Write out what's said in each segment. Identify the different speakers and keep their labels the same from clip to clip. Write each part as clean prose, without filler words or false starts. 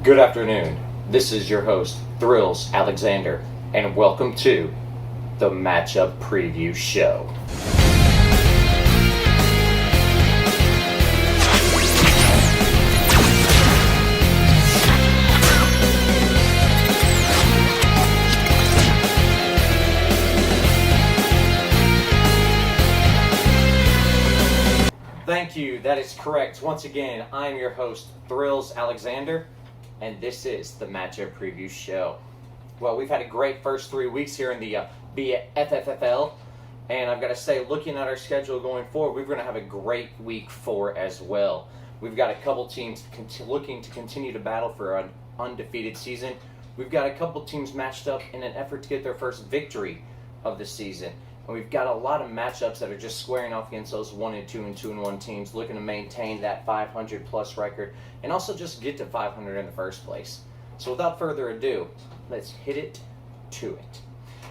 Speaker 1: Good afternoon. This is your host, Thrills Alexander, and welcome to the Matchup Preview Show. Thank you. That is correct. Once again, I'm your host, Thrills Alexander, and this is the Matchup Preview Show. Well, we've had a great first 3 weeks here in the BFFFL, and I've got to say, looking at our schedule going forward, we're going to have a great week 4 as well. We've got a couple teams looking to continue to battle for an undefeated season. We've got a couple teams matched up in an effort to get their first victory of the season. And we've got a lot of matchups that are just squaring off against those 1-2 and 2-1 teams, looking to maintain that 500 plus record and also just get to 500 in the first place. So without further ado, let's hit it to it.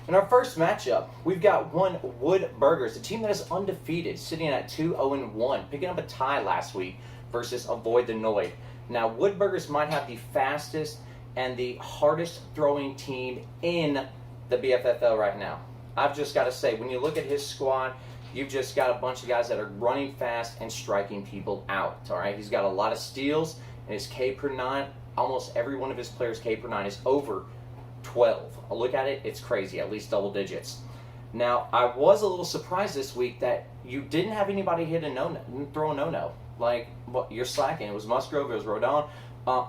Speaker 1: In our first matchup, we've got Wood Burgers, a team that is undefeated, sitting at 2-0-1, picking up a tie last week versus Avoid the Noid. Now, Wood Burgers might have the fastest and the hardest throwing team in the BFFL right now. I've just got to say, when you look at his squad, you've just got a bunch of guys that are running fast and striking people out, all right? He's got a lot of steals, and his K per 9, almost every one of his players' K per 9 is over 12. A look at it, it's crazy, at least double digits. Now, I was a little surprised this week that you didn't have anybody hit a throw a no-no. Like, you're slacking. It was Musgrove, it was Rodon.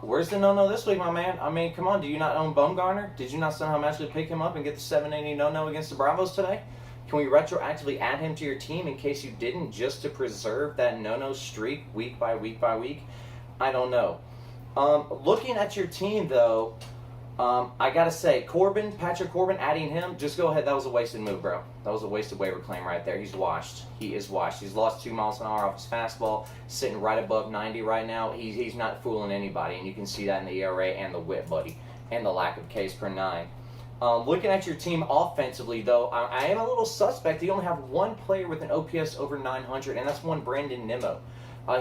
Speaker 1: Where's the no-no this week, my man? I mean, come on, do you not own Bumgarner? Did you not somehow magically pick him up and get the 780 no-no against the Bravos today? Can we retroactively add him to your team in case you didn't, just to preserve that no-no streak week by week by week? I don't know. Looking at your team, though, I gotta say, Patrick Corbin, adding him, just go ahead. That was a wasted move, bro. That was a wasted waiver claim right there. He's washed. He is washed. He's lost 2 miles an hour off his fastball, sitting right above 90 right now. He's not fooling anybody, and you can see that in the ERA and the whip, buddy, and the lack of Ks per 9. Looking at your team offensively, though, I am a little suspect. You only have one player with an OPS over 900, and that's one Brandon Nimmo.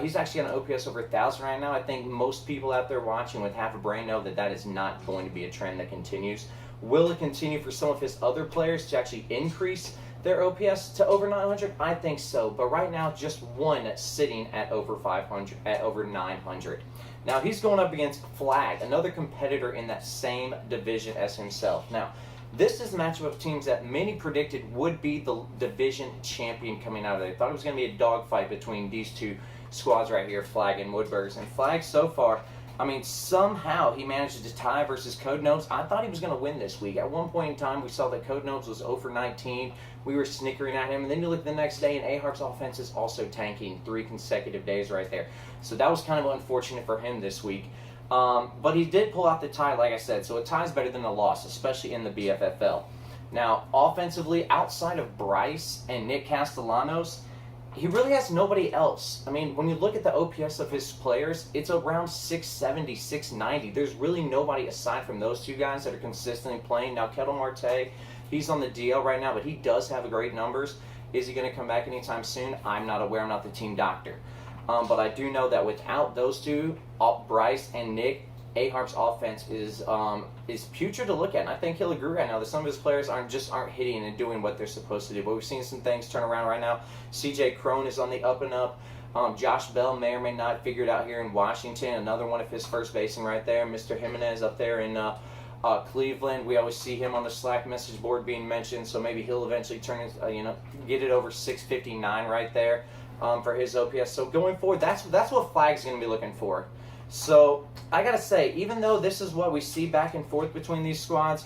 Speaker 1: He's actually on an OPS over 1,000 right now. I think most people out there watching with half a brain know that that is not going to be a trend that continues. Will it continue for some of his other players to actually increase their OPS to over 900? I think so. But right now, just one sitting at over 500, at over 900. Now, he's going up against Flag, another competitor in that same division as himself. Now, this is a matchup of teams that many predicted would be the division champion coming out of it. They thought it was going to be a dogfight between these two squads right here, Flag and Woodburgers. And Flag, so far, I mean, somehow he managed to tie versus Code Notes. I thought he was going to win this week. At one point in time, we saw that Code Notes was 0 for 19. We were snickering at him. And then you look the next day, and Aharp's offense is also tanking 3 consecutive days right there. So that was kind of unfortunate for him this week. But he did pull out the tie, like I said. So a tie is better than a loss, especially in the BFFL. Now, offensively, outside of Bryce and Nick Castellanos, he really has nobody else. I mean, when you look at the OPS of his players, it's around 670, 690. There's really nobody aside from those two guys that are consistently playing. Now, Ketel Marte, he's on the DL right now, but he does have great numbers. Is he going to come back anytime soon? I'm not aware. I'm not the team doctor. But I do know that without those two, Bryce and Nick, Aharp's offense is putrid to look at. And I think he'll agree right now that some of his players aren't hitting and doing what they're supposed to do. But we've seen some things turn around right now. CJ Crone is on the up and up. Josh Bell may or may not figure it out here in Washington. Another one of his first basemen right there. Mr. Jimenez up there in Cleveland. We always see him on the Slack message board being mentioned. So maybe he'll eventually turn his, get it over 659 right there for his OPS. So going forward, that's what Flag's going to be looking for. So, I gotta say, even though this is what we see back and forth between these squads,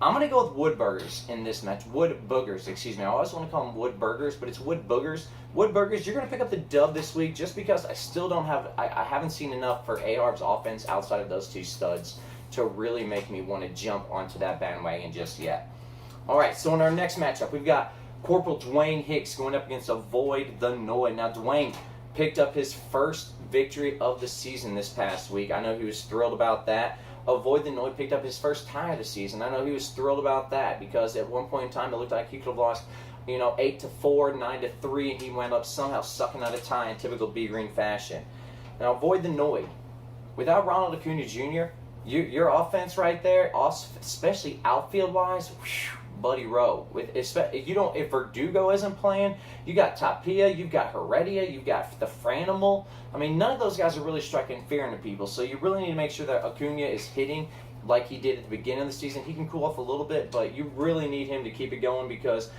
Speaker 1: I'm gonna go with Woodburgers in this match. Wood Boogers, excuse me. I always want to call them Wood Burgers, but it's Wood Boogers. Wood Burgers, you're gonna pick up the dub this week just because I still don't have, I haven't seen enough for Aharp's offense outside of those two studs to really make me want to jump onto that bandwagon just yet. Alright, so in our next matchup, we've got Corporal Dwayne Hicks going up against Avoid the Noid. Now, Dwayne picked up his first victory of the season this past week. I know he was thrilled about that. Avoid the Noid picked up his first tie of the season. I know he was thrilled about that because at one point in time it looked like he could have lost 8-4, 9-3, and he wound up somehow sucking out a tie in typical B-Green fashion. Now, Avoid the Noid. Without Ronald Acuna Jr., Your offense right there, especially outfield wise, Buddy Rowe. If Verdugo isn't playing, you got Tapia, you've got Heredia, you've got the Franimal. I mean, none of those guys are really striking fear into people. So you really need to make sure that Acuna is hitting like he did at the beginning of the season. He can cool off a little bit, but you really need him to keep it going because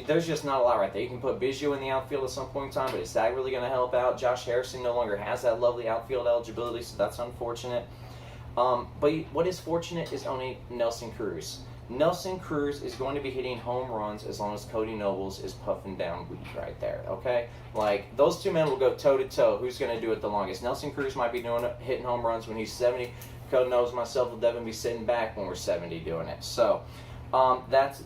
Speaker 1: there's just not a lot right there. You can put Biggio in the outfield at some point in time, but is that really going to help out? Josh Harrison no longer has that lovely outfield eligibility, so that's unfortunate. But what is fortunate is only Nelson Cruz. Nelson Cruz is going to be hitting home runs as long as Cody Nobles is puffing down weak right there, okay? Like, those two men will go toe-to-toe. Who's going to do it the longest? Nelson Cruz might be hitting home runs when he's 70. Cody Nobles, myself, will definitely be sitting back when we're 70 doing it. So, that's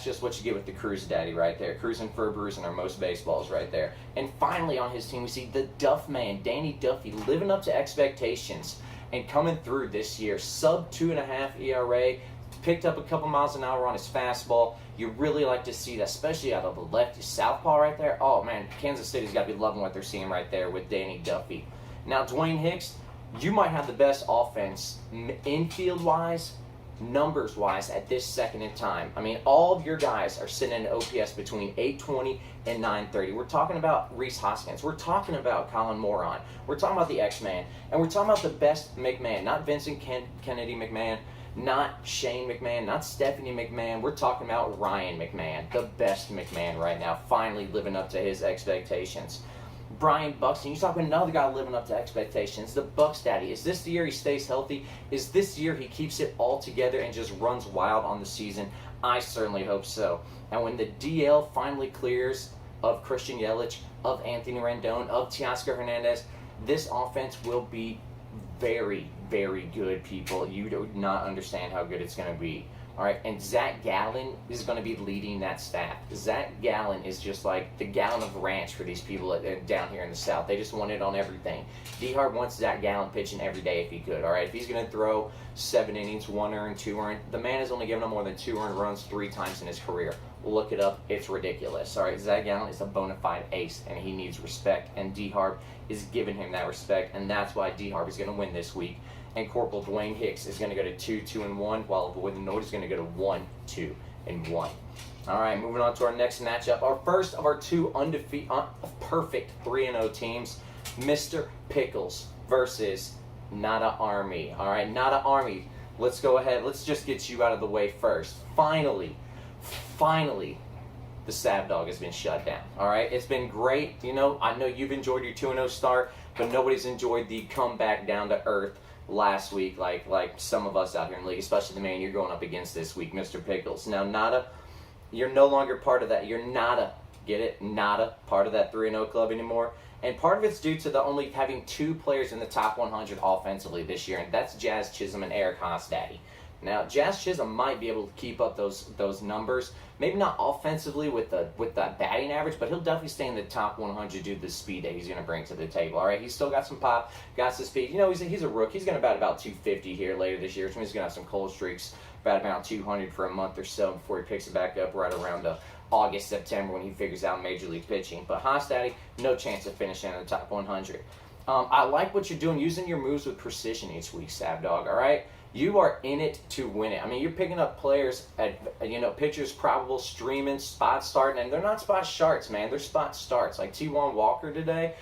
Speaker 1: just what you get with the Cruz daddy right there. Cruising for a bruise in our most baseballs right there. And finally on his team, we see the Duff man, Danny Duffy, living up to expectations and coming through this year. Sub 2.5 ERA. Picked up a couple miles an hour on his fastball. You really like to see that, especially out of the lefty southpaw right there. Oh, man, Kansas City's got to be loving what they're seeing right there with Danny Duffy. Now, Dwayne Hicks, you might have the best offense infield-wise, numbers-wise at this second in time. I mean, all of your guys are sitting in OPS between 820 and 930. We're talking about Rhys Hoskins. We're talking about Colin Moron. We're talking about the X-Man. And we're talking about the best McMahon, not Vincent Kennedy McMahon, not Shane McMahon, not Stephanie McMahon. We're talking about Ryan McMahon, the best McMahon right now, finally living up to his expectations. Brian Buxton, you talk about another guy living up to expectations, the Bucks daddy. Is this the year he stays healthy? Is this the year he keeps it all together and just runs wild on the season? I certainly hope so. And when the DL finally clears of Christian Yelich, of Anthony Rendon, of Teoscar Hernandez, this offense will be very, very good, people. You do not understand how good it's going to be. All right, and Zach Gallen is going to be leading that staff. Zach Gallen is just like the gallon of ranch for these people down here in the South. They just want it on everything. D-Hart wants Zach Gallen pitching every day if he could. All right, if he's going to throw 7 innings, 1 earned, 2 earned, the man has only given up more than 2 earned runs 3 times in his career. Look it up. It's ridiculous. All right, Zach Gallen is a bona fide ace, and he needs respect, and D-Hart is giving him that respect, and that's why D-Hart is going to win this week. And Corporal Dwayne Hicks is going to go to 2-2-1, while Avoid the Noise is going to go to 1-2-1. All right, moving on to our next matchup. Our first of our 2 perfect 3-0 teams, Mr. Pickles versus Nada Army. All right, Nada Army, let's go ahead. Let's just get you out of the way first. Finally, the Sav Dog has been shut down. All right, it's been great. You know, I know you've enjoyed your 2-0 start, but nobody's enjoyed the comeback down to earth last week like some of us out here in the league, especially the man you're going up against this week, Mr. Pickles. Now, Nada, you're no longer part of that. You're Nada, get it? Nada, part of that 3-0 club anymore. And part of it's due to the only having 2 players in the top 100 offensively this year, and that's Jazz Chisholm and Eric Hosstaddy. Now, Jazz Chisholm might be able to keep up those numbers. Maybe not offensively with that batting average, but he'll definitely stay in the top 100 due to the speed that he's going to bring to the table. All right, he's still got some pop, got some speed. You know, he's a rookie. He's going to bat about 250 here later this year, which means he's going to have some cold streaks, bat about 200 for a month or so before he picks it back up right around August, September when he figures out Major League pitching. But Hosstaddy, no chance of finishing in the top 100. I like what you're doing, using your moves with precision each week, Sav Dog, all right? You are in it to win it. I mean, you're picking up players at, pitchers probable, streaming, spot starting, and they're not spot starts, man. They're spot starts. Like T1 Walker today,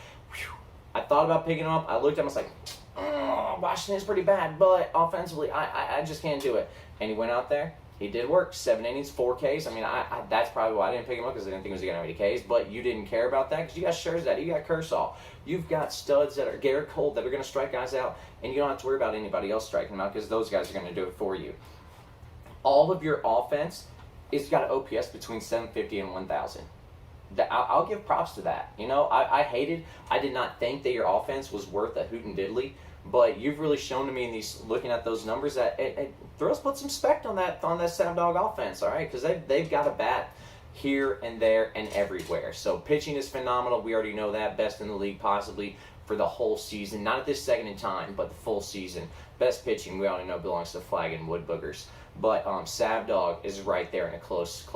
Speaker 1: I thought about picking him up. I looked at him, I was like, Washington's pretty bad, but offensively, I just can't do it. And he went out there. He did work. 7 innings, 4 Ks. I mean, that's probably why I didn't pick him up, because I didn't think he was going to have any Ks. But you didn't care about that because you got Scherzad, you got Kershaw. You've got studs that are Garrett Cole that are going to strike guys out, and you don't have to worry about anybody else striking them out because those guys are going to do it for you. All of your offense is got an OPS between 750 and 1,000. I'll give props to that. You know, I did not think that your offense was worth a hoot and diddly. But you've really shown to me in these, looking at those numbers, that Thrills put some spec on that Sav Dog offense, all right? Because they've got a bat here and there and everywhere. So pitching is phenomenal. We already know that. Best in the league possibly for the whole season. Not at this second in time, but the full season. Best pitching, we already know, belongs to Flag and Wood Boogers. But Sav Dog is right there in a close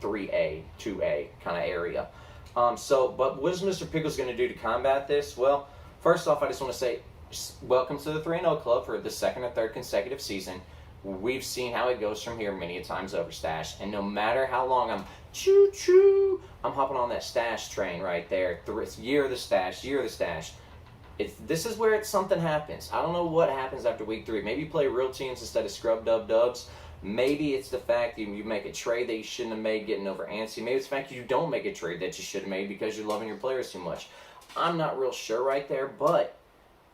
Speaker 1: 3A, 2A kind of area. But what is Mr. Pickles going to do to combat this? Well, first off, I just want to say, welcome to the 3-0 club for the second or third consecutive season. We've seen how it goes from here many a times over, Stash. And no matter how long I'm hopping on that Stash train right there. It's year of the Stash, year of the Stash. This is where something happens. I don't know what happens after week 3. Maybe you play real teams instead of scrub-dub-dubs. Maybe it's the fact you make a trade that you shouldn't have made getting over antsy. Maybe it's the fact you don't make a trade that you should have made because you're loving your players too much. I'm not real sure right there, but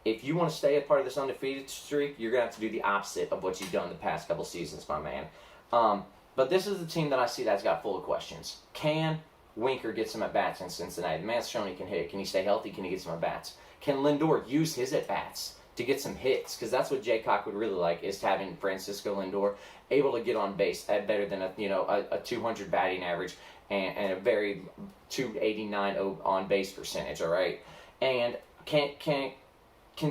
Speaker 1: if you want to stay a part of this undefeated streak, you're going to have to do the opposite of what you've done the past couple seasons, my man. But this is the team that I see that's got full of questions. Can Winker get some at-bats in Cincinnati? The man's shown he can hit. Can he stay healthy? Can he get some at-bats? Can Lindor use his at-bats to get some hits? Because that's what Jaycock would really like, is having Francisco Lindor able to get on base at better than a 200 batting average and a very 289 on base percentage, all right? And can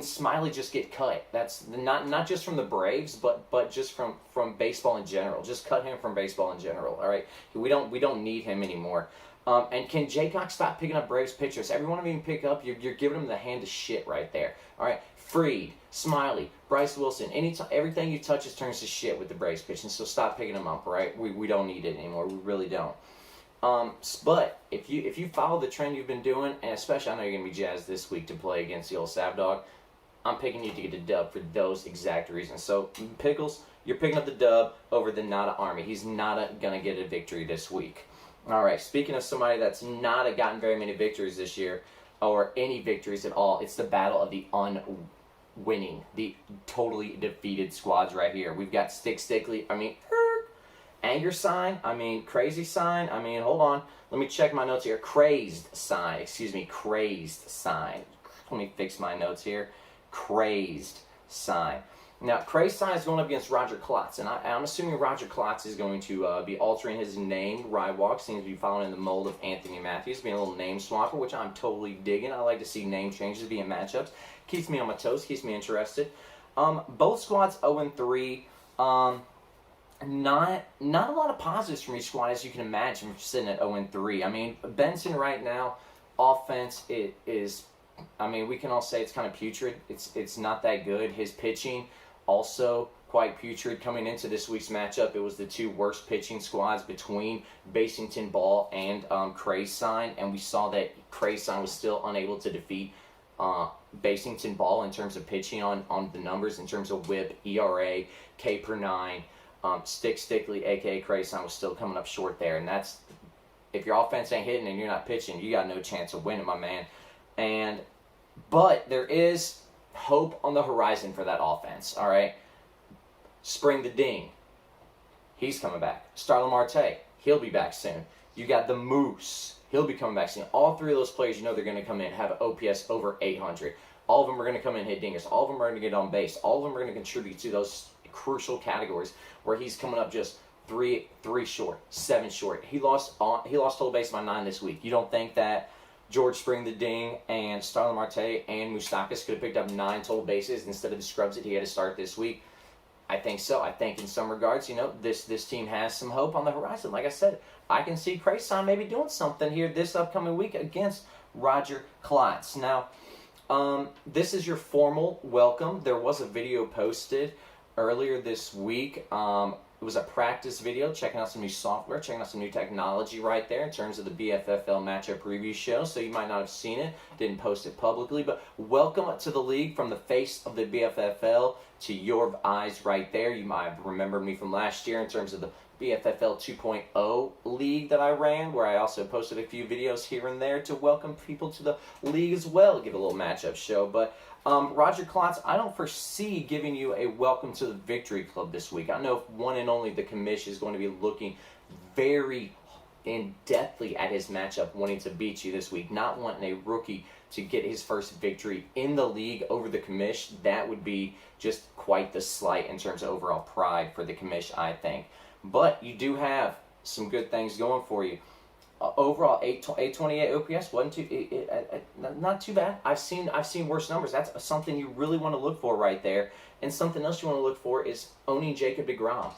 Speaker 1: Smiley just get cut? That's not just from the Braves, but just from baseball in general. Just cut him from baseball in general. All right, we don't need him anymore. And can Jaycock stop picking up Braves pitchers? Every one of them you pick up, you're giving them the hand of shit right there. All right, Fried, Smiley, Bryce Wilson, everything you touch turns to shit with the Braves pitching. So stop picking them up. All right, we don't need it anymore. We really don't. But if you follow the trend you've been doing, and especially I know you're going to be jazzed this week to play against the old Sav Dog, I'm picking you to get a dub for those exact reasons. So, Pickles, you're picking up the dub over the Nada Army. He's not going to get a victory this week. All right, speaking of somebody that's not gotten very many victories this year, or any victories at all, it's the battle of the unwinning, the totally defeated squads right here. We've got Stickly, Anger Sign, Crazy Sign, hold on. Let me check my notes here. Crazed Sign. Let me fix my notes here. Crazed Sign. Now, Crazed Sign is going up against Roger Klotz, and I'm assuming Roger Klotz is going to be altering his name. Rywalk seems to be following in the mold of Anthony Matthews, being a little name swapper, which I'm totally digging. I like to see name changes being matchups. Keeps me on my toes, keeps me interested. Both squads 0-3. Not a lot of positives from each squad, as you can imagine, sitting at 0-3. Benson right now, offense is, we can all say it's kind of putrid. It's not that good. His pitching also quite putrid. Coming into this week's matchup, it was the two worst pitching squads between Basington Ball and Crazed Sign, and we saw that Crazed Sign was still unable to defeat Basington Ball in terms of pitching on the numbers, in terms of WHIP, ERA, K per 9. Stickly, aka Crazed Sign, was still coming up short there, and that's, if your offense ain't hitting and you're not pitching, you got no chance of winning, my man. But there is hope on the horizon for that offense. All right, Spring the Ding, he's coming back. Starlin Marte, he'll be back soon. You got the Moose, he'll be coming back soon. All three of those players, they're going to come in have an OPS over 800. All of them are going to come in and hit dingers. All of them are going to get on base. All of them are going to contribute to those crucial categories where he's coming up just three short, 7 short. He lost total base by 9 this week. You don't think that George Spring the Ding and Starlin Marte and Moustakas could have picked up 9 total bases instead of the scrubs that he had to start this week? I think so. I think in some regards, this team has some hope on the horizon. Like I said, I can see Crazed Sign maybe doing something here this upcoming week against Roger Klotz. Now, this is your formal welcome. There was a video posted earlier this week. It was a practice video, checking out some new software, checking out some new technology right there in terms of the BFFL matchup preview show. So you might not have seen it, didn't post it publicly, but welcome to the league from the face of the BFFL to your eyes right there. You might have remembered me from last year in terms of the BFFL 2.0 league that I ran, where I also posted a few videos here and there to welcome people to the league as well, give a little matchup show. But Roger Klotz, I don't foresee giving you a welcome to the Victory Club this week. I know one and only the commish is going to be looking very in-depthly at his matchup, wanting to beat you this week, not wanting a rookie to get his first victory in the league over the commish. That would be just quite the slight in terms of overall pride for the commish, I think. But you do have some good things going for you. Overall, 828 OPS not too bad. I've seen worse numbers. That's something you really want to look for right there. And something else you want to look for is owning Jacob deGrom.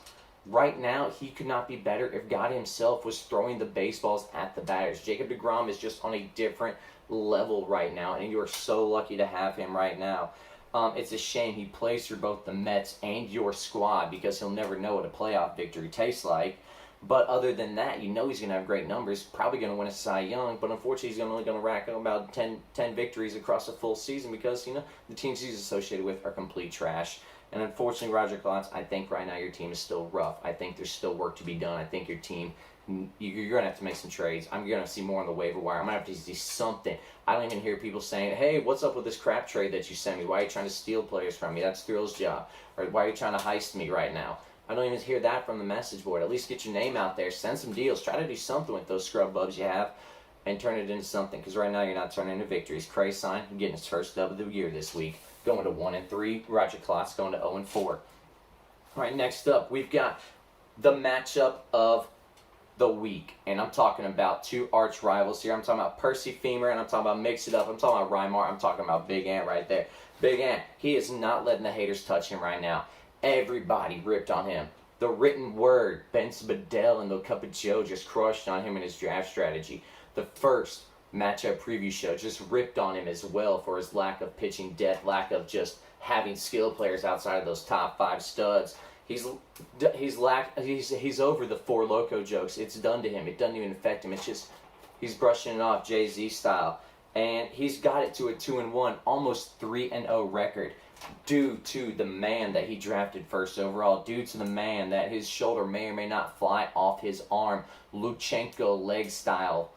Speaker 1: Right now, he could not be better if God himself was throwing the baseballs at the batters. Jacob deGrom is just on a different level right now, and you are so lucky to have him right now. It's a shame he plays for both the Mets and your squad because he'll never know what a playoff victory tastes like. But other than that, you know he's going to have great numbers, probably going to win a Cy Young, but unfortunately he's only going to rack up about 10 victories across a full season because, the teams he's associated with are complete trash. And unfortunately, Roger Klotz, I think right now your team is still rough. I think there's still work to be done. I think your team, you're going to have to make some trades. I'm going to see more on the waiver wire. I'm going to have to see something. I don't even hear people saying, hey, what's up with this crap trade that you sent me? Why are you trying to steal players from me? That's Thrill's job. Or why are you trying to heist me right now? I don't even hear that from the message board. At least get your name out there. Send some deals. Try to do something with those scrub bubs you have and turn it into something. Because right now you're not turning into victories. Krasign getting his first dub of the year this week. Going to 1-3. Roger Klotz going to 0-4. All right, next up, we've got the matchup of the week. And I'm talking about two arch rivals here. I'm talking about Percy Femur and I'm talking about Mix It Up. I'm talking about Rymar. I'm talking about Big Ant right there. Big Ant, he is not letting the haters touch him right now. Everybody ripped on him. The written word, Ben Spadell and the Cup of Joe just crushed on him in his draft strategy. The first matchup preview show just ripped on him as well for his lack of pitching depth, lack of just having skill players outside of those top 5 studs. He's over the Four Loco jokes. It's done to him. It doesn't even affect him. It's just he's brushing it off Jay-Z style. And he's got it to a 2-1, almost 3-0 record due to the man that he drafted first overall, due to the man that his shoulder may or may not fly off his arm, Luchenko leg style,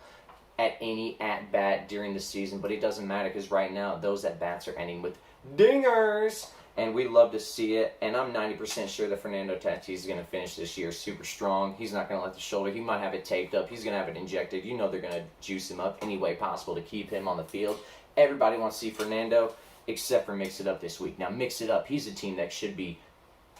Speaker 1: at any at-bat during the season. But it doesn't matter because right now those at-bats are ending with dingers. And we love to see it. And I'm 90% sure that Fernando Tatis is going to finish this year super strong. He's not going to let the shoulder. He might have it taped up. He's going to have it injected. You know they're going to juice him up any way possible to keep him on the field. Everybody wants to see Fernando except for Mix It Up this week. Now, Mix It Up, he's a team that should be,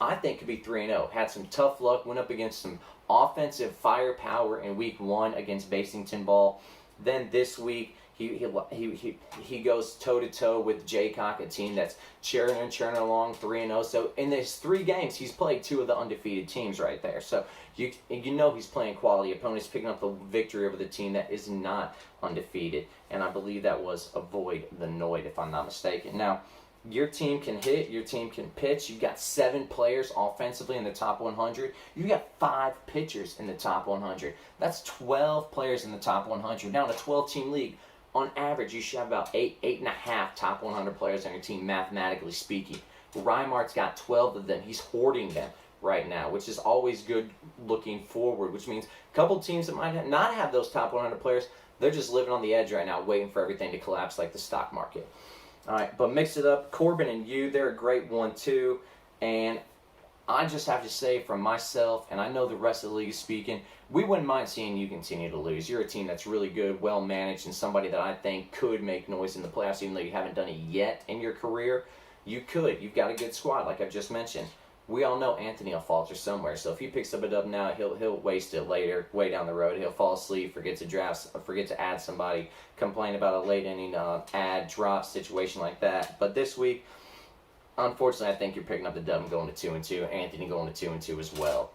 Speaker 1: I think, could be 3-0. Had some tough luck, went up against some offensive firepower in week 1 against Basington Ball. Then this week, he goes toe-to-toe with Jaycock, a team that's churning along 3-0. So in his 3 games, he's played 2 of the undefeated teams right there. So you know he's playing quality opponents, picking up the victory over the team that is not undefeated. And I believe that was Avoid the Noid, if I'm not mistaken. Now, your team can hit, your team can pitch. You've got 7 players offensively in the top 100. You got 5 pitchers in the top 100. That's 12 players in the top 100. Now, in a 12-team league, on average, you should have about 8.5 top 100 players on your team, mathematically speaking. Rymart's got 12 of them. He's hoarding them right now, which is always good looking forward, which means a couple teams that might not have those top 100 players, they're just living on the edge right now, waiting for everything to collapse like the stock market. All right, but Mix It Up, Corbin and you, they're a great one too. And I just have to say from myself, and I know the rest of the league is speaking, we wouldn't mind seeing you continue to lose. You're a team that's really good, well managed, and somebody that I think could make noise in the playoffs, even though you haven't done it yet in your career. You could. You've got a good squad, like I've just mentioned. We all know Anthony will falter somewhere, so if he picks up a dub now, he'll waste it later, way down the road. He'll fall asleep, forget to add somebody, complain about a late inning add drop situation like that. But this week, unfortunately, I think you're picking up the dub and going to 2-2. Anthony going to 2-2 as well.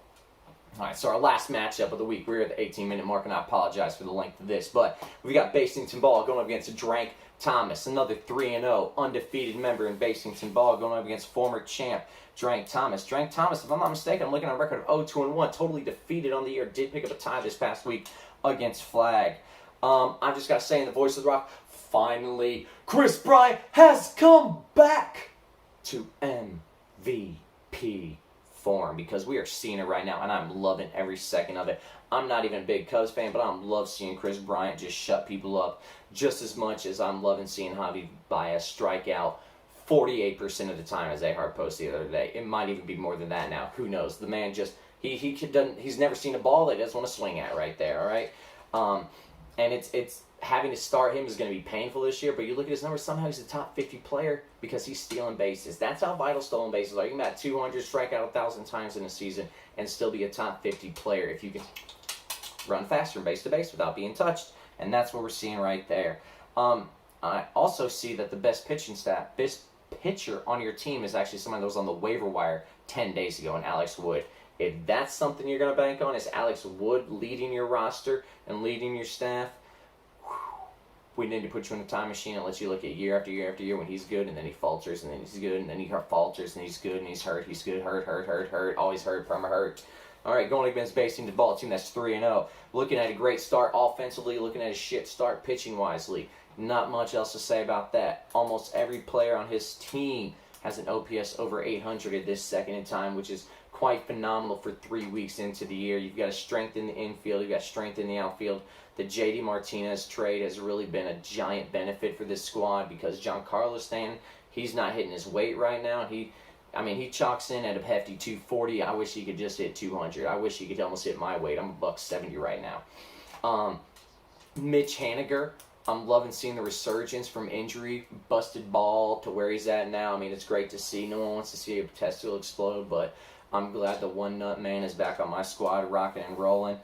Speaker 1: All right, so our last matchup of the week, we're at the 18-minute mark, and I apologize for the length of this, but we got Basington Ball going up against Drank Thomas, another 3-0 undefeated member in Basington Ball, going up against former champ Drank Thomas. Drank Thomas, if I'm not mistaken, I'm looking at a record of 0-2-1, totally defeated on the year. Did pick up a tie this past week against Flag. I just got to say in the voice of the Rock, finally, Chris Bryant has come back to MVP form, because we are seeing it right now, and I'm loving every second of it. I'm not even a big Cubs fan, but I'm love seeing Chris Bryant just shut people up just as much as I'm loving seeing Javi Baez strike out 48% of the time, as A-Hart posted the other day. It might even be more than that now. Who knows? The man just, he's never seen a ball that he doesn't want to swing at right there, all right? And it's having to start him is going to be painful this year, but you look at his numbers, somehow he's a top 50 player because he's stealing bases. That's how vital stolen bases are. You can bat 200, strike out 1,000 times in a season, and still be a top 50 player if you can run faster from base to base without being touched. And that's what we're seeing right there. I also see that the best pitcher on your team is actually someone that was on the waiver wire 10 days ago, and Alex Wood. If that's something you're going to bank on, is Alex Wood leading your roster and leading your staff, We need to put you in a time machine and let you look at year after year after year when he's good, and then he falters, and then he's good, and then he falters, and he's good, and he's good, hurt, always hurt, perma hurt. All right, going against Basington Ball, a team that's 3-0. Looking at a great start offensively, looking at a shit start pitching wisely. Not much else to say about that. Almost every player on his team has an OPS over 800 at this second in time, which is quite phenomenal for 3 weeks into the year. You've got to strengthen the infield. You've got to strengthen the outfield. The J.D. Martinez trade has really been a giant benefit for this squad because Giancarlo Stanton, he's not hitting his weight right now. He chalks in at a hefty 240. I wish he could just hit 200. I wish he could almost hit my weight. I'm a $170 right now. Mitch Haniger, I'm loving seeing the resurgence from injury, busted ball to where he's at now. I mean, it's great to see. No one wants to see a testicle explode, but I'm glad the one nut man is back on my squad, rocking and rolling.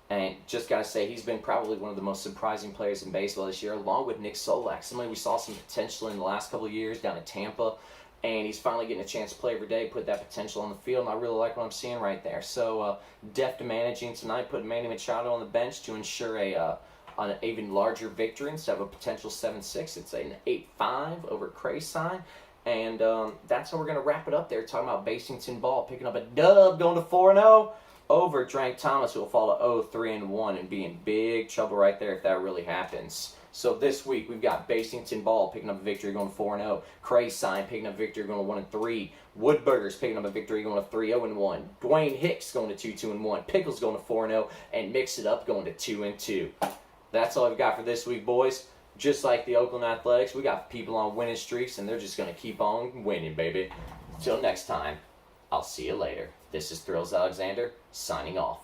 Speaker 1: And just got to say, he's been probably one of the most surprising players in baseball this year, along with Nick Solak. Somebody we saw some potential in the last couple of years down in Tampa. And he's finally getting a chance to play every day, put that potential on the field, and I really like what I'm seeing right there. So, deft to managing tonight, putting Manny Machado on the bench to ensure an even larger victory instead of a potential 7-6. It's an 8-5 over Crayside. And that's how we're going to wrap it up there, talking about Basington Ball, picking up a dub, going to 4-0 over Drank Thomas, who will fall to 0-3-1 and be in big trouble right there if that really happens. So this week, we've got Basington Ball picking up a victory going 4-0. Crayside picking up a victory going 1-3. Woodburgers picking up a victory going 3-0-1. Dwayne Hicks going to 2-2-1. Pickles going to 4-0. And Mix It Up going to 2-2. That's all I've got for this week, boys. Just like the Oakland Athletics, we got people on winning streaks, and they're just going to keep on winning, baby. Until next time, I'll see you later. This is Thrills Alexander, signing off.